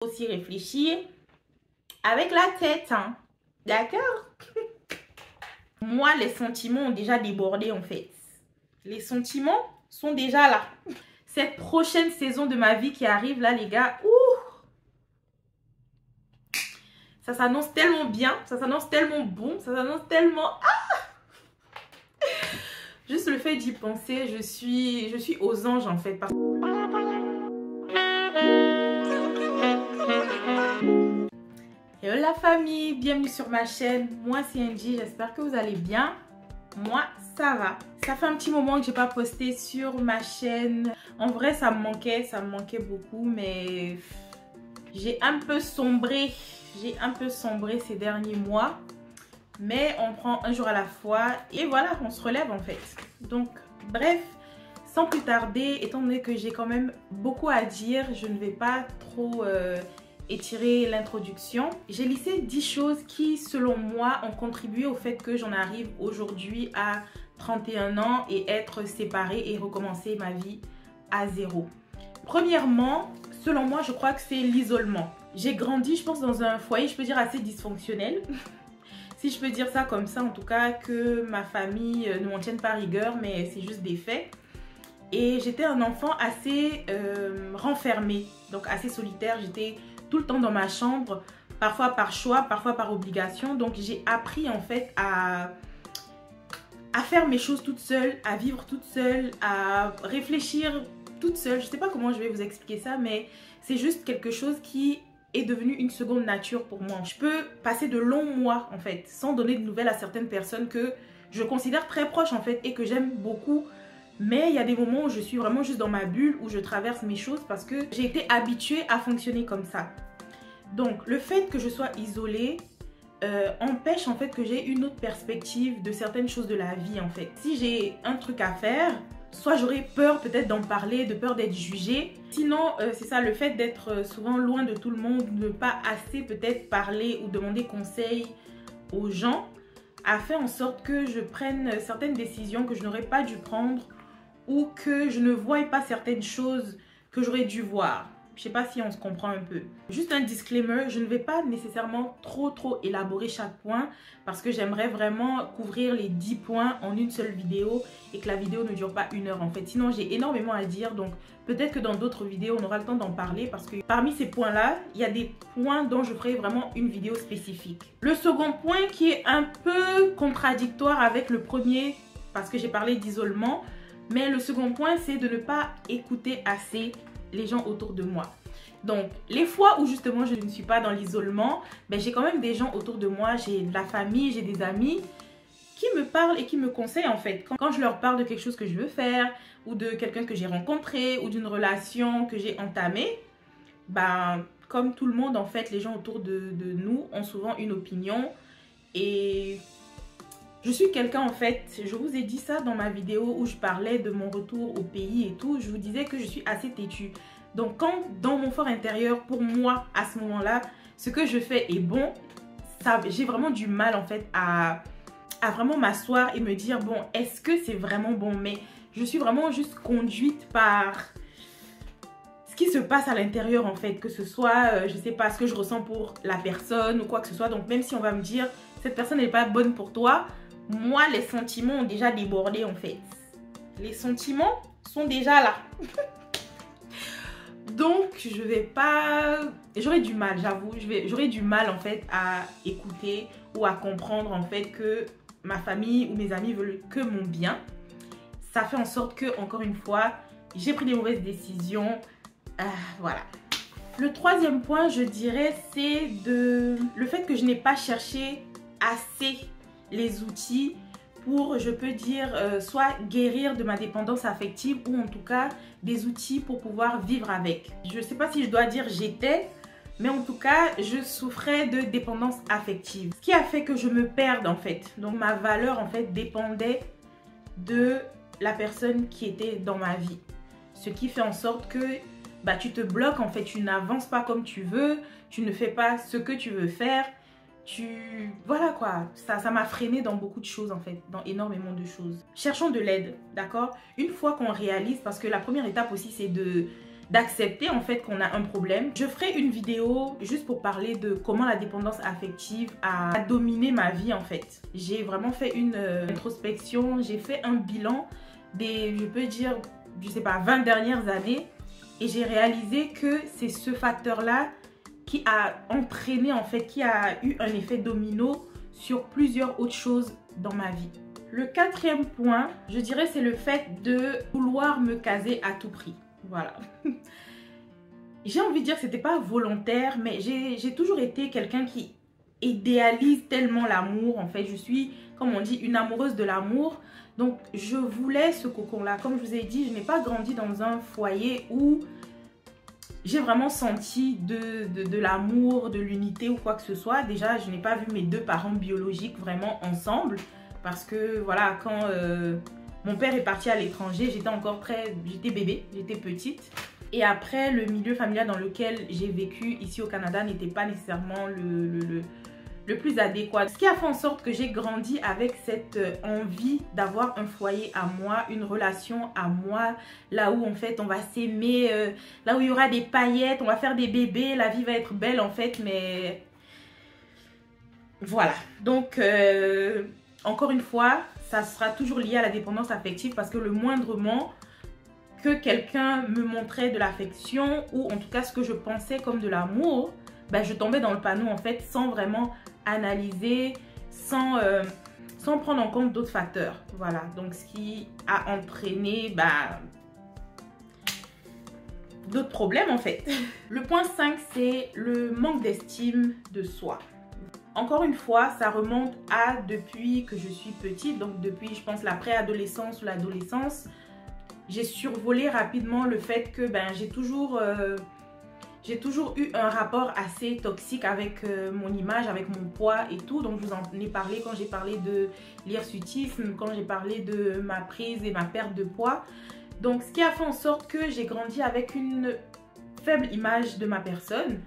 Aussi réfléchir avec la tête, hein. D'accord? Moi, les sentiments ont déjà débordé en fait. Les sentiments sont déjà là. Cette prochaine saison de ma vie qui arrive là, les gars, ça s'annonce tellement bien, ça s'annonce tellement bon, ça s'annonce tellement... Juste le fait d'y penser, je suis aux anges en fait. Hello la famille, bienvenue sur ma chaîne. Moi c'est Angie, j'espère que vous allez bien. Moi ça va. Ça fait un petit moment que j'ai pas posté sur ma chaîne. En vrai ça me manquait beaucoup, mais j'ai un peu sombré. J'ai un peu sombré ces derniers mois. Mais on prend un jour à la fois et voilà, on se relève en fait. Donc bref, sans plus tarder, étant donné que j'ai quand même beaucoup à dire, je ne vais pas trop étirer l'introduction. J'ai listé 10 choses qui, selon moi, ont contribué au fait que j'en arrive aujourd'hui à 31 ans et être séparée et recommencer ma vie à zéro. Premièrement, selon moi, je crois que c'est l'isolement. J'ai grandi, je pense, dans un foyer, je peux dire, assez dysfonctionnel. Si je peux dire ça comme ça, en tout cas, que ma famille ne m'en tienne pas rigueur, mais c'est juste des faits. Et j'étais un enfant assez renfermé, donc assez solitaire. J'étais tout le temps dans ma chambre, parfois par choix, parfois par obligation. Donc j'ai appris en fait à faire mes choses toute seule, à vivre toute seule, à réfléchir toute seule. Je ne sais pas comment je vais vous expliquer ça, mais c'est juste quelque chose qui est devenu une seconde nature pour moi. Je peux passer de longs mois en fait sans donner de nouvelles à certaines personnes que je considère très proches en fait et que j'aime beaucoup. Mais il y a des moments où je suis vraiment juste dans ma bulle, où je traverse mes choses parce que j'ai été habituée à fonctionner comme ça. Donc le fait que je sois isolée empêche en fait que j'ai une autre perspective de certaines choses de la vie en fait. Si j'ai un truc à faire, soit j'aurais peur peut-être d'en parler, de peur d'être jugée. Sinon, c'est ça, le fait d'être souvent loin de tout le monde, ne pas assez peut-être parler ou demander conseil aux gens, a fait en sorte que je prenne certaines décisions que je n'aurais pas dû prendre ou que je ne voie pas certaines choses que j'aurais dû voir. Je sais pas si on se comprend un peu. Juste un disclaimer, je ne vais pas nécessairement trop élaborer chaque point parce que j'aimerais vraiment couvrir les 10 points en une seule vidéo et que la vidéo ne dure pas 1 heure en fait. Sinon, j'ai énormément à dire, donc peut-être que dans d'autres vidéos, on aura le temps d'en parler parce que parmi ces points-là, il y a des points dont je ferai vraiment une vidéo spécifique. Le second point qui est un peu contradictoire avec le premier parce que j'ai parlé d'isolement, mais le second point, c'est de ne pas écouter assez les gens autour de moi. Donc, les fois où justement je ne suis pas dans l'isolement, ben, j'ai quand même des gens autour de moi, j'ai de la famille, j'ai des amis qui me parlent et qui me conseillent en fait. Quand je leur parle de quelque chose que je veux faire, ou de quelqu'un que j'ai rencontré, ou d'une relation que j'ai entamée, ben, comme tout le monde en fait, les gens autour de nous ont souvent une opinion. Et je suis quelqu'un en fait, je vous ai dit ça dans ma vidéo où je parlais de mon retour au pays et tout, je vous disais que je suis assez têtue. Donc quand dans mon fort intérieur, pour moi à ce moment-là, ce que je fais est bon, j'ai vraiment du mal en fait à vraiment m'asseoir et me dire bon, est-ce que c'est vraiment bon? Mais je suis vraiment juste conduite par ce qui se passe à l'intérieur en fait, que ce soit, je sais pas, ce que je ressens pour la personne ou quoi que ce soit. Donc même si on va me dire cette personne n'est pas bonne pour toi, moi, les sentiments ont déjà débordé en fait. Les sentiments sont déjà là. Donc, je vais pas... J'aurais du mal, j'avoue. J'aurais du mal en fait à écouter ou à comprendre en fait que ma famille ou mes amis veulent que mon bien. Ça fait en sorte que, encore une fois, j'ai pris des mauvaises décisions. Voilà. Le troisième point, je dirais, c'est le fait que je n'ai pas cherché assez les outils pour, je peux dire, soit guérir de ma dépendance affective ou en tout cas des outils pour pouvoir vivre avec. Je ne sais pas si je dois dire j'étais, mais en tout cas, je souffrais de dépendance affective. Ce qui a fait que je me perde en fait. Donc ma valeur en fait dépendait de la personne qui était dans ma vie. Ce qui fait en sorte que bah, tu te bloques en fait, tu n'avances pas comme tu veux, tu ne fais pas ce que tu veux faire. Voilà quoi, ça m'a freiné dans beaucoup de choses en fait, dans énormément de choses. Cherchons de l'aide, d'accord? Une fois qu'on réalise, parce que la première étape aussi c'est d'accepter en fait qu'on a un problème. Je ferai une vidéo juste pour parler de comment la dépendance affective a dominé ma vie en fait. J'ai vraiment fait une introspection, j'ai fait un bilan des, je peux dire, je sais pas, 20 dernières années et j'ai réalisé que c'est ce facteur-là qui a entraîné en fait, qui a eu un effet domino sur plusieurs autres choses dans ma vie. Le quatrième point, je dirais, c'est le fait de vouloir me caser à tout prix. Voilà. J'ai envie de dire que c'était pas volontaire, mais j'ai toujours été quelqu'un qui idéalise tellement l'amour. En fait, je suis, comme on dit, une amoureuse de l'amour. Donc, je voulais ce cocon-là. Comme je vous ai dit, je n'ai pas grandi dans un foyer où j'ai vraiment senti de l'amour, de l'unité ou quoi que ce soit. Déjà, je n'ai pas vu mes deux parents biologiques vraiment ensemble. Parce que, voilà, quand mon père est parti à l'étranger, j'étais bébé, j'étais petite. Et après, le milieu familial dans lequel j'ai vécu ici au Canada n'était pas nécessairement le plus adéquat. Ce qui a fait en sorte que j'ai grandi avec cette envie d'avoir un foyer à moi, une relation à moi, là où en fait on va s'aimer, là où il y aura des paillettes, on va faire des bébés, la vie va être belle en fait, mais voilà. Donc, encore une fois, ça sera toujours lié à la dépendance affective parce que le moindrement que quelqu'un me montrait de l'affection ou en tout cas ce que je pensais comme de l'amour, ben, je tombais dans le panneau en fait sans vraiment analyser, sans prendre en compte d'autres facteurs. Voilà, donc ce qui a entraîné d'autres problèmes en fait. Le point 5, c'est le manque d'estime de soi. Encore une fois, ça remonte à depuis que je suis petite, donc depuis je pense la préadolescence ou l'adolescence. J'ai survolé rapidement le fait que j'ai toujours eu un rapport assez toxique avec mon image, avec mon poids et tout. Donc je vous en ai parlé quand j'ai parlé de l'hirsutisme, quand j'ai parlé de ma prise et ma perte de poids. Donc ce qui a fait en sorte que j'ai grandi avec une faible image de ma personne.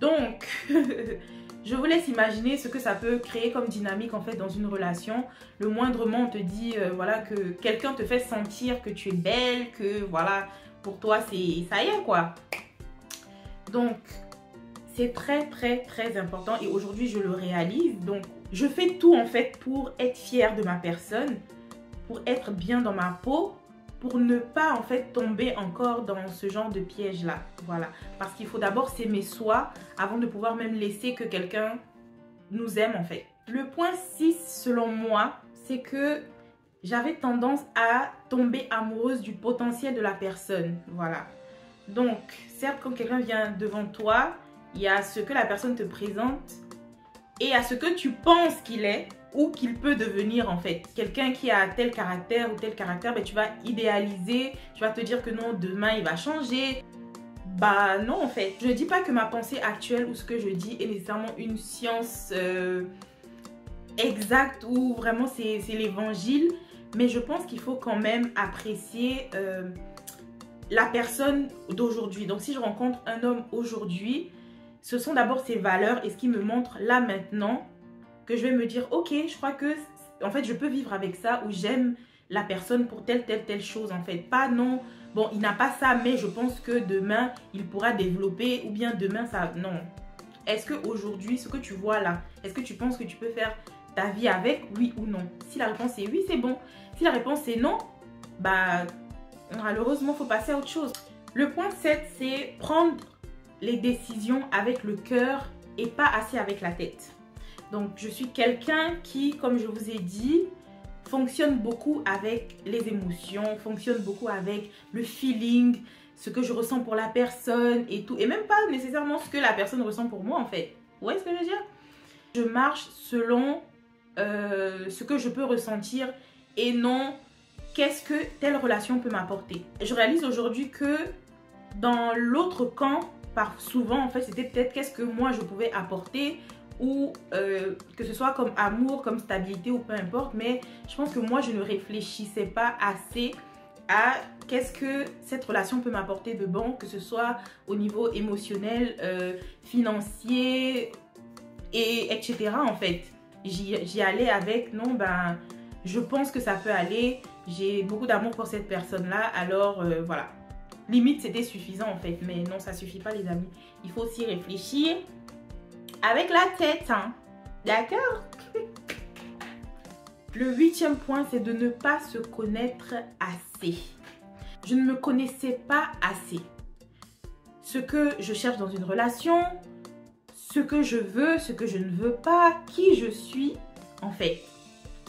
Donc je vous laisse imaginer ce que ça peut créer comme dynamique en fait dans une relation. Le moindrement on te dit voilà, que quelqu'un te fait sentir que tu es belle, que voilà, pour toi c'est ça y est quoi. Donc c'est très très très important et aujourd'hui je le réalise. Donc je fais tout en fait pour être fière de ma personne, pour être bien dans ma peau, pour ne pas en fait tomber encore dans ce genre de piège là. Voilà, parce qu'il faut d'abord s'aimer soi avant de pouvoir même laisser que quelqu'un nous aime en fait. Le point 6 selon moi, c'est que j'avais tendance à tomber amoureuse du potentiel de la personne. Voilà, donc certes quand quelqu'un vient devant toi, il y a ce que la personne te présente et à ce que tu penses qu'il est ou qu'il peut devenir en fait. Quelqu'un qui a tel caractère ou tel caractère, tu vas idéaliser, tu vas te dire que non, demain il va changer. Bah non en fait. Je ne dis pas que ma pensée actuelle ou ce que je dis est nécessairement une science exacte ou vraiment c'est l'évangile. Mais je pense qu'il faut quand même apprécier la personne d'aujourd'hui. Donc si je rencontre un homme aujourd'hui, ce sont d'abord ses valeurs et ce qui me montre là maintenant que je vais me dire ok, je crois que en fait je peux vivre avec ça ou j'aime la personne pour telle chose en fait. Pas non, bon il n'a pas ça mais je pense que demain il pourra développer ou bien demain ça, non. Est-ce que aujourd'hui ce que tu vois là, est-ce que tu penses que tu peux faire ta vie avec, oui ou non? Si la réponse est oui, c'est bon. Si la réponse est non, bah malheureusement faut passer à autre chose. Le point 7, c'est prendre les décisions avec le cœur et pas assez avec la tête. Donc je suis quelqu'un qui, comme je vous ai dit, fonctionne beaucoup avec les émotions, fonctionne beaucoup avec le feeling, ce que je ressens pour la personne et tout. Et même pas nécessairement ce que la personne ressent pour moi en fait. Vous voyez ce que je veux dire? Je marche selon ce que je peux ressentir et non qu'est-ce que telle relation peut m'apporter. Je réalise aujourd'hui que dans l'autre camp, souvent en fait c'était peut-être qu'est-ce que moi je pouvais apporter ou que ce soit comme amour, comme stabilité ou peu importe, mais je pense que moi je ne réfléchissais pas assez à qu'est-ce que cette relation peut m'apporter de bon, que ce soit au niveau émotionnel, financier et etc. en fait. J'y allais avec non je pense que ça peut aller, j'ai beaucoup d'amour pour cette personne là, alors voilà. limite c'était suffisant en fait. Mais non, ça suffit pas les amis. Il faut aussi réfléchir avec la tête, hein. D'accord? Le 8e point, c'est de ne pas se connaître assez. Je ne me connaissais pas assez. Ce que je cherche dans une relation, ce que je veux, ce que je ne veux pas, qui je suis en fait.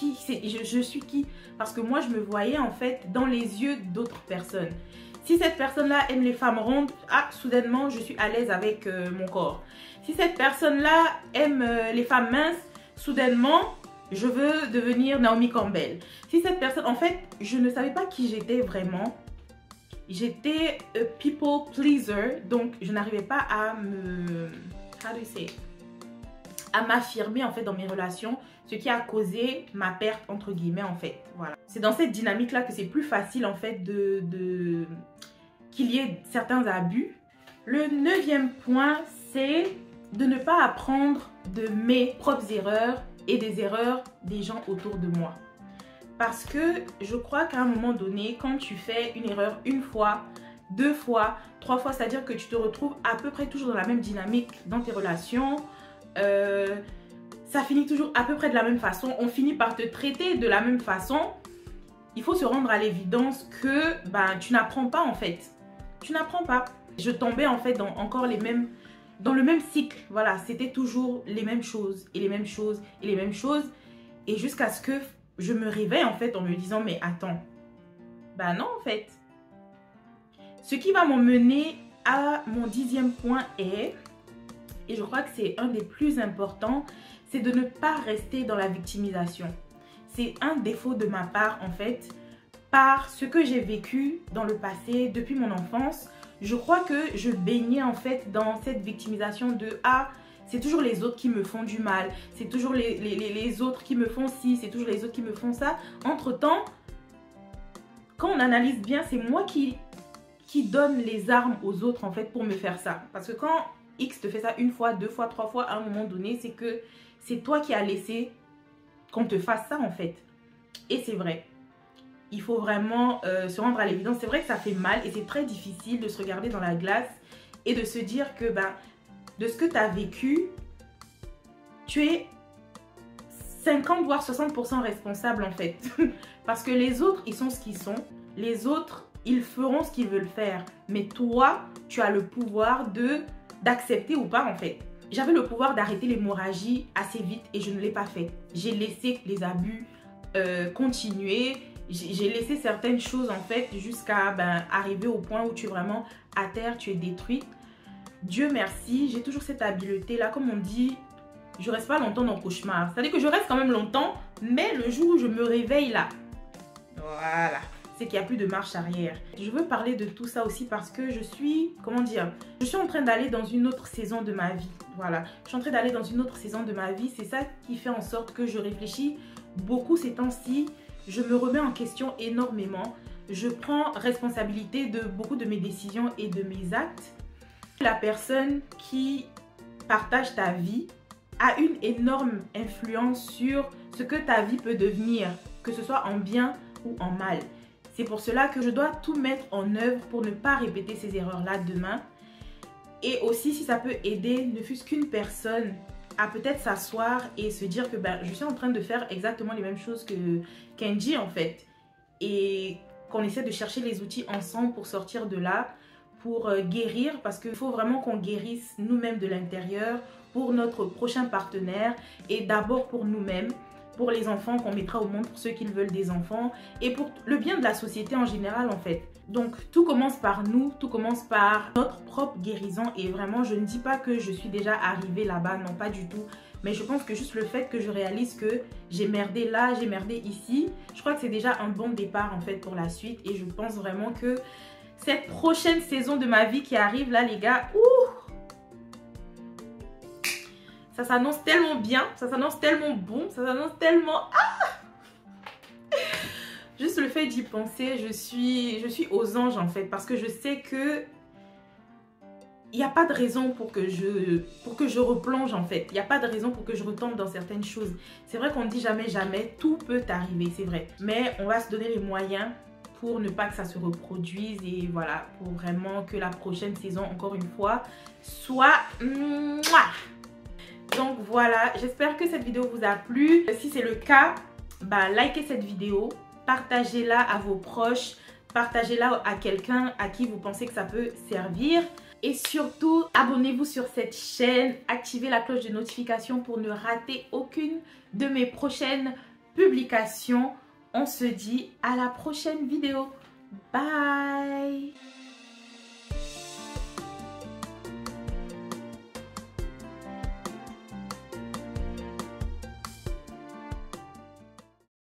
Je suis qui? Parce que moi, je me voyais en fait dans les yeux d'autres personnes. Si cette personne-là aime les femmes rondes, ah, soudainement, je suis à l'aise avec mon corps. Si cette personne-là aime les femmes minces, soudainement, je veux devenir Naomi Campbell. Si cette personne, en fait, je ne savais pas qui j'étais vraiment. J'étais a people pleaser, donc je n'arrivais pas à m'affirmer en fait dans mes relations, ce qui a causé ma perte entre guillemets en fait. Voilà. C'est dans cette dynamique là que c'est plus facile en fait qu'il y ait certains abus. Le 9e point, c'est de ne pas apprendre de mes propres erreurs et des erreurs des gens autour de moi. Parce que je crois qu'à un moment donné, quand tu fais une erreur une fois, 2 fois, 3 fois, c'est-à-dire que tu te retrouves à peu près toujours dans la même dynamique dans tes relations, ça finit toujours à peu près de la même façon, on finit par te traiter de la même façon. Il faut se rendre à l'évidence que tu n'apprends pas en fait. Tu n'apprends pas. Je tombais en fait dans le même cycle. Voilà, c'était toujours les mêmes choses et les mêmes choses et les mêmes choses. Et jusqu'à ce que je me réveille en fait en me disant mais attends, non en fait. Ce qui va m'emmener à mon 10e point est, et je crois que c'est un des plus importants, c'est de ne pas rester dans la victimisation. C'est un défaut de ma part en fait, par ce que j'ai vécu dans le passé depuis mon enfance. Je crois que je baignais en fait dans cette victimisation de c'est toujours les autres qui me font du mal, c'est toujours les autres qui me font ci, c'est toujours les autres qui me font ça. Entre-temps, quand on analyse bien, c'est moi qui donne les armes aux autres en fait pour me faire ça. Parce que quand X te fait ça 1 fois, 2 fois, 3 fois, à un moment donné, c'est que c'est toi qui as laissé qu'on te fasse ça en fait. Et c'est vrai. Il faut vraiment se rendre à l'évidence. C'est vrai que ça fait mal et c'est très difficile de se regarder dans la glace et de se dire que de ce que tu as vécu, tu es 50 voire 60% responsable en fait. Parce que les autres, ils sont ce qu'ils sont. Les autres, ils feront ce qu'ils veulent faire. Mais toi, tu as le pouvoir d'accepter ou pas en fait. J'avais le pouvoir d'arrêter l'hémorragie assez vite et je ne l'ai pas fait. J'ai laissé les abus continuer. J'ai laissé certaines choses en fait jusqu'à arriver au point où tu es vraiment à terre, tu es détruite. Dieu merci, j'ai toujours cette habileté là, comme on dit, je reste pas longtemps dans le cauchemar. C'est-à-dire que je reste quand même longtemps, mais le jour où je me réveille là, voilà, c'est qu'il n'y a plus de marche arrière. Je veux parler de tout ça aussi parce que je suis, je suis en train d'aller dans une autre saison de ma vie. Voilà, je suis en train d'aller dans une autre saison de ma vie. C'est ça qui fait en sorte que je réfléchis beaucoup ces temps-ci. Je me remets en question énormément. Je prends responsabilité de beaucoup de mes décisions et de mes actes. La personne qui partage ta vie a une énorme influence sur ce que ta vie peut devenir, que ce soit en bien ou en mal. C'est pour cela que je dois tout mettre en œuvre pour ne pas répéter ces erreurs-là demain. Et aussi, si ça peut aider, ne fût-ce qu'une personne à peut-être s'asseoir et se dire que je suis en train de faire exactement les mêmes choses que Kenji en fait. Et qu'on essaie de chercher les outils ensemble pour sortir de là, pour guérir, parce qu'il faut vraiment qu'on guérisse nous-mêmes de l'intérieur pour notre prochain partenaire et d'abord pour nous-mêmes, pour les enfants qu'on mettra au monde, pour ceux qui veulent des enfants et pour le bien de la société en général en fait. Donc tout commence par nous, tout commence par notre propre guérison et vraiment je ne dis pas que je suis déjà arrivée là-bas, non pas du tout. Mais je pense que juste le fait que je réalise que j'ai merdé là, j'ai merdé ici, je crois que c'est déjà un bon départ en fait pour la suite et je pense vraiment que cette prochaine saison de ma vie qui arrive là les gars, ça s'annonce tellement bien, ça s'annonce tellement bon, ça s'annonce tellement... Juste le fait d'y penser, je suis aux anges en fait parce que je sais que il n'y a pas de raison pour que je replonge en fait. Il n'y a pas de raison pour que je retombe dans certaines choses. C'est vrai qu'on ne dit jamais jamais, tout peut arriver, c'est vrai. Mais on va se donner les moyens pour ne pas que ça se reproduise et voilà, pour vraiment que la prochaine saison, encore une fois, soit mouah. Donc voilà, j'espère que cette vidéo vous a plu. Si c'est le cas, bah, likez cette vidéo, partagez-la à vos proches, partagez-la à quelqu'un à qui vous pensez que ça peut servir. Et surtout, abonnez-vous sur cette chaîne, activez la cloche de notification pour ne rater aucune de mes prochaines publications. On se dit à la prochaine vidéo. Bye!